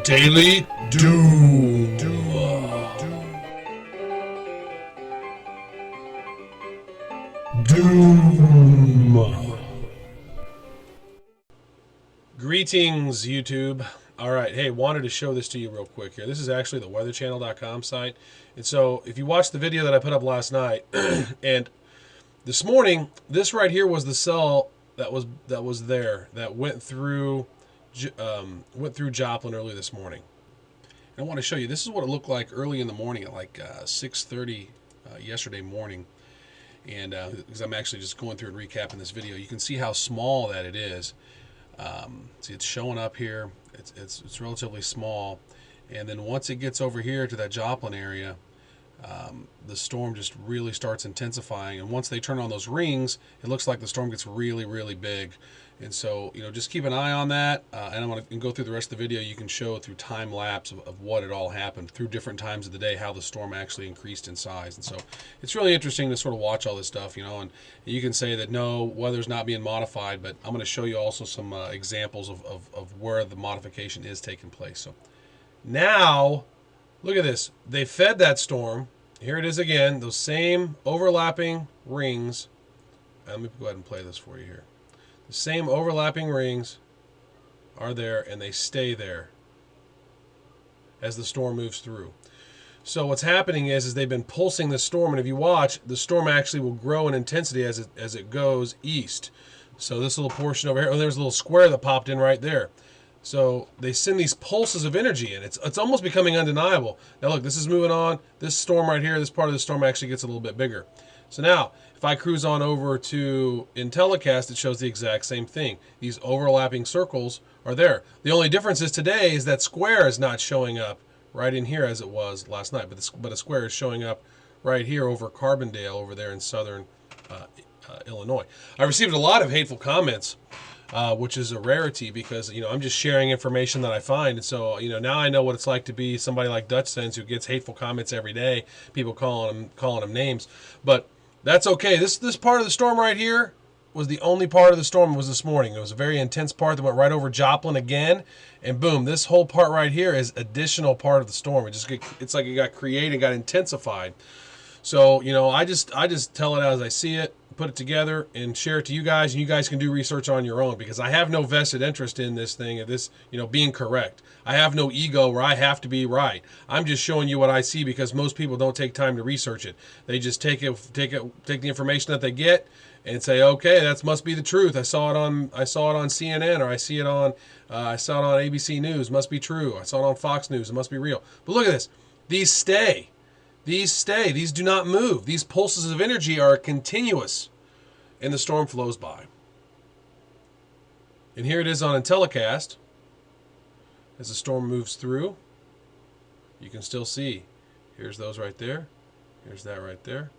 Daily Doom. Doom. Greetings, YouTube. All right, hey, wanted to show this to you real quick here. This is actually the weatherchannel.com site. And so if you watched the video that I put up last night, and this morning, this right here was the cell that was there that went through Joplin early this morning. And I want to show you, this is what it looked like early in the morning at like 6:30 yesterday morning. And because I'm actually just going through and recapping this video, you can see how small that it is. See, it's showing up here. It's relatively small, and then once it gets over here to that Joplin area, the storm just really starts intensifying. And once they turn on those rings, it looks like the storm gets really, really big. And so, just keep an eye on that. And I'm going to go through the rest of the video. You can show through time lapse of what it all happened through different times of the day, how the storm actually increased in size. And so it's really interesting to sort of watch all this stuff, and you can say that no, weather's not being modified, but I'm going to show you also some examples of where the modification is taking place. So now, look at this. They fed that storm. Here it is again, those same overlapping rings. Let me go ahead and play this for you here. The same overlapping rings are there, and they stay there as the storm moves through. So what's happening is they've been pulsing the storm, and if you watch, the storm actually will grow in intensity as it goes east. So this little portion over here, oh, there's a little square that popped in right there. So they send these pulses of energy in. It's almost becoming undeniable. Now look, this is moving on. This storm right here, this part of the storm actually gets a little bit bigger. So now, if I cruise on over to IntelliCast, it shows the exact same thing. These overlapping circles are there. The only difference is today is that square is not showing up right in here as it was last night, but a square is showing up right here over Carbondale over there in southern Illinois. I received a lot of hateful comments, which is a rarity because, I'm just sharing information that I find. And so, now I know what it's like to be somebody like Dutch Sense who gets hateful comments every day, people calling them names. But that's okay. This part of the storm right here was the only part of the storm was this morning. It was a very intense part that went right over Joplin again. And boom, this whole part right here is additional part of the storm. It's like it got created, got intensified. So, I just tell it as I see it, put it together, and share it to you guys, and you guys can do research on your own because I have no vested interest in this thing, of this, being correct. I have no ego where I have to be right. I'm just showing you what I see because most people don't take time to research it. They just take the information that they get and say, okay, that must be the truth. I saw it on CNN, or I saw it on ABC News. Must be true. I saw it on Fox News. It must be real. But look at this. These stay. These stay. These do not move. These pulses of energy are continuous, and the storm flows by. And here it is on IntelliCast. As the storm moves through, you can still see. Here's those right there. Here's that right there.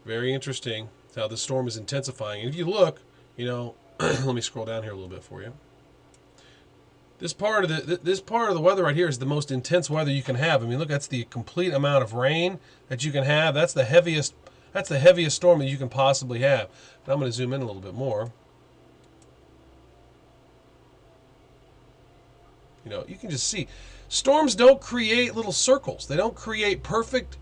Very interesting how the storm is intensifying. And if you look, let me scroll down here a little bit for you. This part of the weather right here is the most intense weather you can have. I mean, look, that's the complete amount of rain that you can have. That's the heaviest storm that you can possibly have. And I'm going to zoom in a little bit more. You can just see storms don't create little circles. They don't create perfect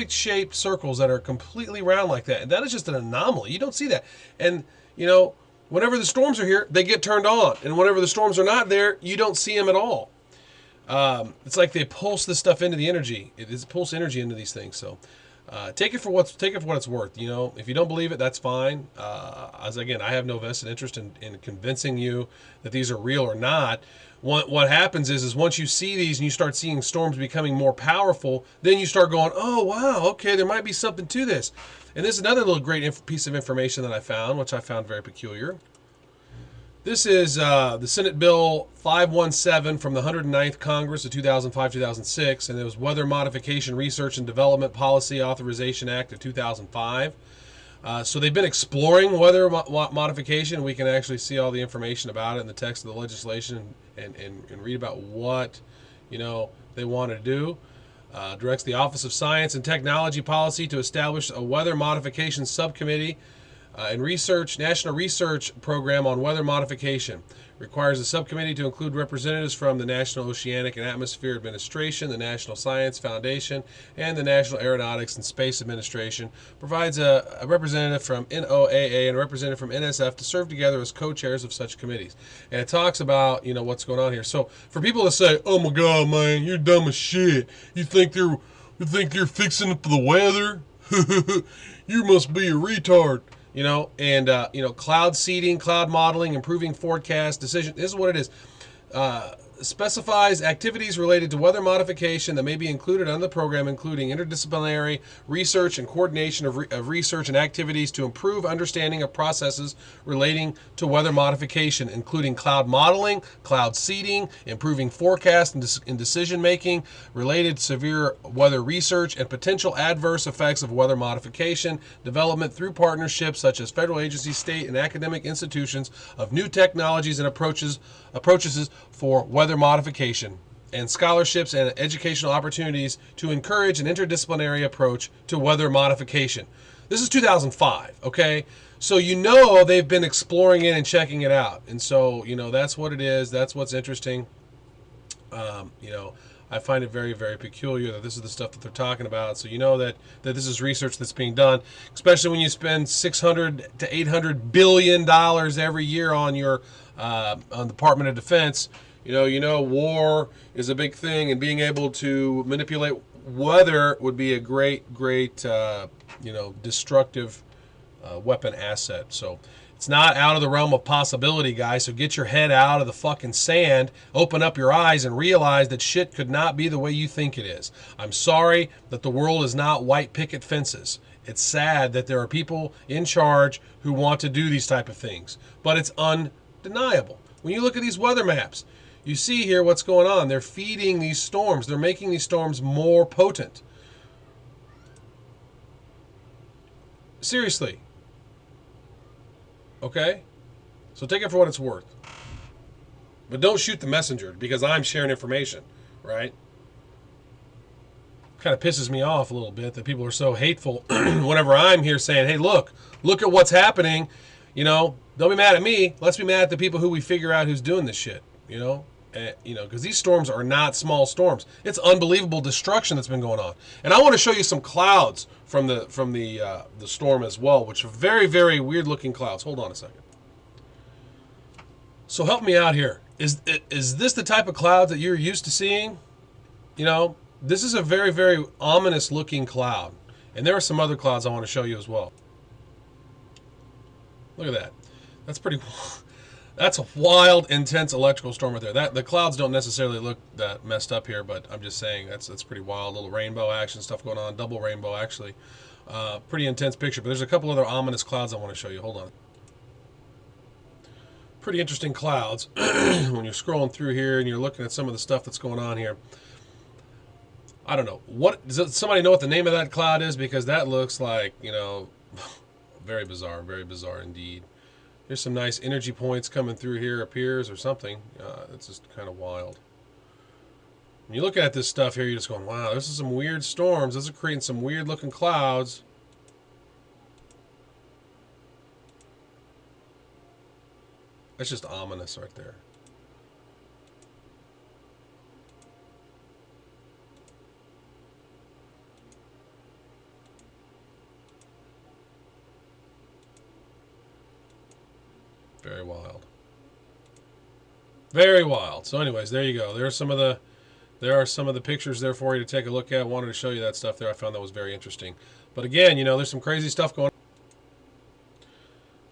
shaped circles that are completely round like that. And that is just an anomaly. You don't see that. And whenever the storms are here, they get turned on. And whenever the storms are not there, you don't see them at all. It's like they pulse this stuff into the energy. It is pulse energy into these things. So take it for what it's worth. If you don't believe it, that's fine. Again, I have no vested interest in convincing you that these are real or not. What happens is once you see these and you start seeing storms becoming more powerful, then you start going, oh, wow, okay, there might be something to this. And this is another little great piece of information that I found, which I found very peculiar. This is the Senate Bill 517 from the 109th Congress of 2005-2006, and it was Weather Modification Research and Development Policy Authorization Act of 2005. So they've been exploring weather modification. We can actually see all the information about it in the text of the legislation and read about what they want to do. Directs the Office of Science and Technology Policy to establish a weather modification subcommittee And research, National Research Program on Weather Modification. Requires a subcommittee to include representatives from the National Oceanic and Atmospheric Administration, the National Science Foundation, and the National Aeronautics and Space Administration. Provides a representative from NOAA and a representative from NSF to serve together as co-chairs of such committees. And it talks about, what's going on here. So for people to say, "Oh my God, man, you're dumb as shit. You think you're fixing it for the weather? You must be a retard." Cloud seeding, cloud modeling, improving forecast decision. This is what it is. Specifies activities related to weather modification that may be included under the program, including interdisciplinary research and coordination of research and activities to improve understanding of processes relating to weather modification, including cloud modeling, cloud seeding, improving forecast and decision making, related to severe weather research, and potential adverse effects of weather modification, development through partnerships such as federal agencies, state, and academic institutions of new technologies and approaches for weather modification, and scholarships and educational opportunities to encourage an interdisciplinary approach to weather modification. This is 2005, okay? So they've been exploring it and checking it out. And so, that's what it is. That's what's interesting. I find it very, very peculiar that this is the stuff that they're talking about. So that this is research that's being done, especially when you spend $600 to $800 billion every year on your on the Department of Defense. War is a big thing, and being able to manipulate weather would be a great, destructive weapon asset. So it's not out of the realm of possibility, guys. So get your head out of the fucking sand, open up your eyes, and realize that shit could not be the way you think it is. I'm sorry that the world is not white picket fences. It's sad that there are people in charge who want to do these type of things, but it's undeniable. When you look at these weather maps, you see here what's going on. They're feeding these storms. They're making these storms more potent. Seriously. Okay? So take it for what it's worth. But don't shoot the messenger, because I'm sharing information, right? Kind of pisses me off a little bit that people are so hateful whenever I'm here saying, "Hey, look at what's happening." Don't be mad at me. Let's be mad at the people who we figure out who's doing this shit, because these storms are not small storms. It's unbelievable destruction that's been going on. And I want to show you some clouds from the storm as well, which are very, very weird looking clouds. Hold on a second. So help me out here. Is this the type of clouds that you're used to seeing? This is a very, very ominous looking cloud. And there are some other clouds I want to show you as well. Look at that. That's a wild, intense electrical storm right there. The clouds don't necessarily look that messed up here, but I'm just saying that's pretty wild. Little rainbow action stuff going on, double rainbow actually. Pretty intense picture, but there's a couple other ominous clouds I want to show you. Hold on. Pretty interesting clouds when you're scrolling through here and you're looking at some of the stuff that's going on here. I don't know. Does somebody know what the name of that cloud is? Because that looks like, very bizarre indeed. Here's some nice energy points coming through here, appears, or something. It's just kind of wild. When you look at this stuff here, you're just going, wow, this is some weird storms. This is creating some weird looking clouds. That's just ominous right there. Very wild. Very wild. So anyways, there you go. There are some of the pictures there for you to take a look at. Wanted to show you that stuff there. I found that was very interesting. But again, there's some crazy stuff going on.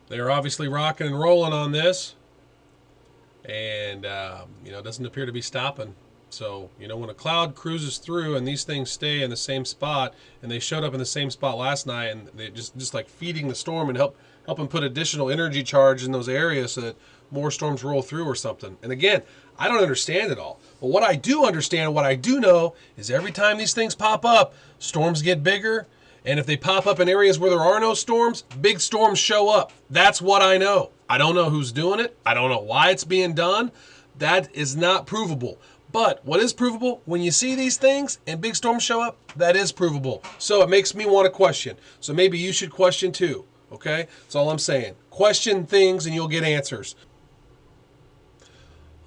They're obviously rocking and rolling on this. And, it doesn't appear to be stopping. So, when a cloud cruises through and these things stay in the same spot, and they showed up in the same spot last night, and they just like feeding the storm and helping put additional energy charge in those areas so that more storms roll through or something. And again, I don't understand it all. But what I do understand, what I do know, is every time these things pop up, storms get bigger. And if they pop up in areas where there are no storms, big storms show up. That's what I know. I don't know who's doing it. I don't know why it's being done. That is not provable. But what is provable, when you see these things and big storms show up, that is provable. So it makes me want to question. So maybe you should question too. Okay? That's all I'm saying. Question things and you'll get answers.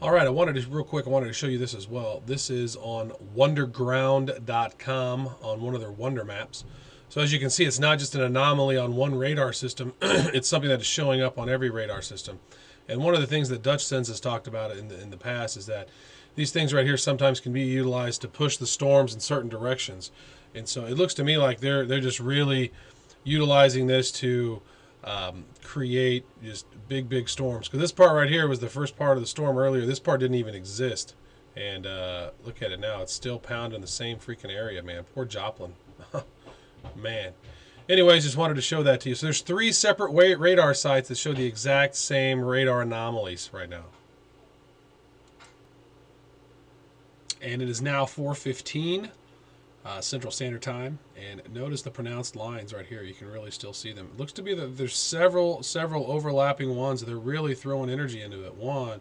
All right, real quick, I wanted to show you this as well. This is on wonderground.com on one of their wonder maps. So as you can see, it's not just an anomaly on one radar system. It's something that is showing up on every radar system. And one of the things that DutchSense has talked about in the past is that these things right here sometimes can be utilized to push the storms in certain directions. And so it looks to me like they're just really utilizing this to create just big storms. Because this part right here was the first part of the storm earlier. This part didn't even exist. And look at it now. It's still pounding the same freaking area, man. Poor Joplin. Man. Anyways, just wanted to show that to you. So there's 3 separate radar sites that show the exact same radar anomalies right now. And it is now 4:15 Central Standard Time. And notice the pronounced lines right here. You can really still see them. It looks to be that there's several overlapping ones. They're really throwing energy into it. 1,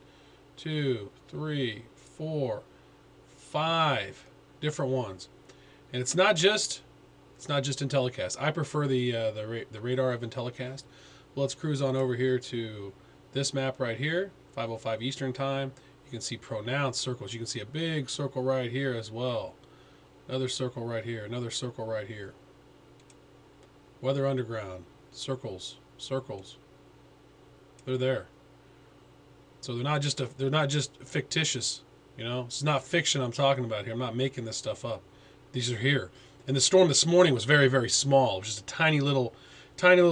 2, 3, 4, 5 different ones. And it's not just IntelliCast. I prefer the radar of IntelliCast. Let's cruise on over here to this map right here, 5:05 Eastern Time. You can see pronounced circles. You can see a big circle right here as well. Another circle right here. Another circle right here. Weather Underground. Circles. They're there. So they're not just fictitious. You know, it's not fiction I'm talking about here. I'm not making this stuff up. These are here. And the storm this morning was very, very small. It was just a tiny little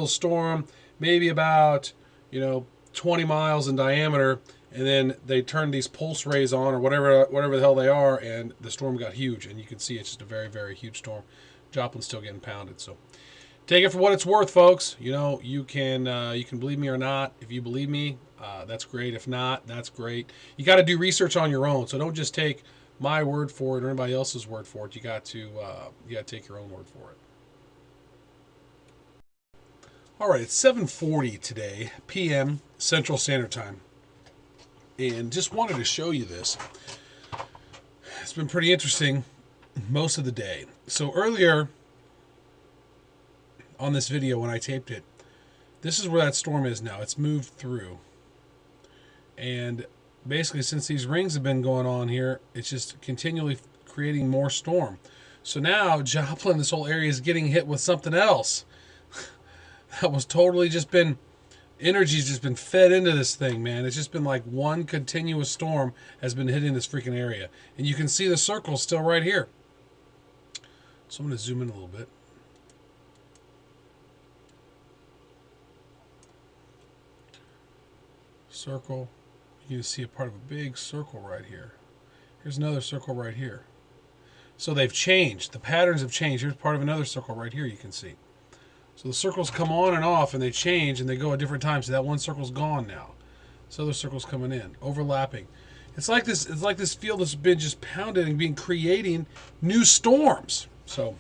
storm, maybe about 20 miles in diameter. And then they turned these pulse rays on, or whatever the hell they are, and the storm got huge. And you can see it's just a very, very huge storm. Joplin's still getting pounded. So take it for what it's worth, folks. You can believe me or not. If you believe me, that's great. If not, that's great. You got to do research on your own. So don't just take my word for it or anybody else's word for it. You got to take your own word for it. All right, it's 7:40 today, p.m. Central Standard Time, and just wanted to show you this. It's been pretty interesting most of the day. So earlier on this video when I taped it, this is where that storm is now. It's moved through, and basically, since these rings have been going on here, it's just continually creating more storm. So now Joplin, this whole area, is getting hit with something else. That was totally just been, energy's just been fed into this thing, man. It's just been like one continuous storm has been hitting this freaking area. And you can see the circle still right here. So I'm going to zoom in a little bit. Circle. You can see a part of a big circle right here. Here's another circle right here. So they've changed. The patterns have changed. Here's part of another circle right here you can see. So the circles come on and off, and they change, and they go at different times. So that one circle's gone now. So other circles coming in, overlapping. It's like this field has been just pounded and being creating new storms. So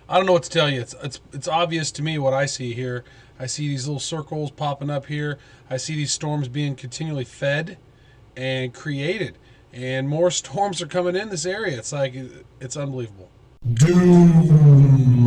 I don't know what to tell you. It's obvious to me what I see here. I see these little circles popping up here. I see these storms being continually fed and created. And more storms are coming in this area. It's like, it's unbelievable. Doom.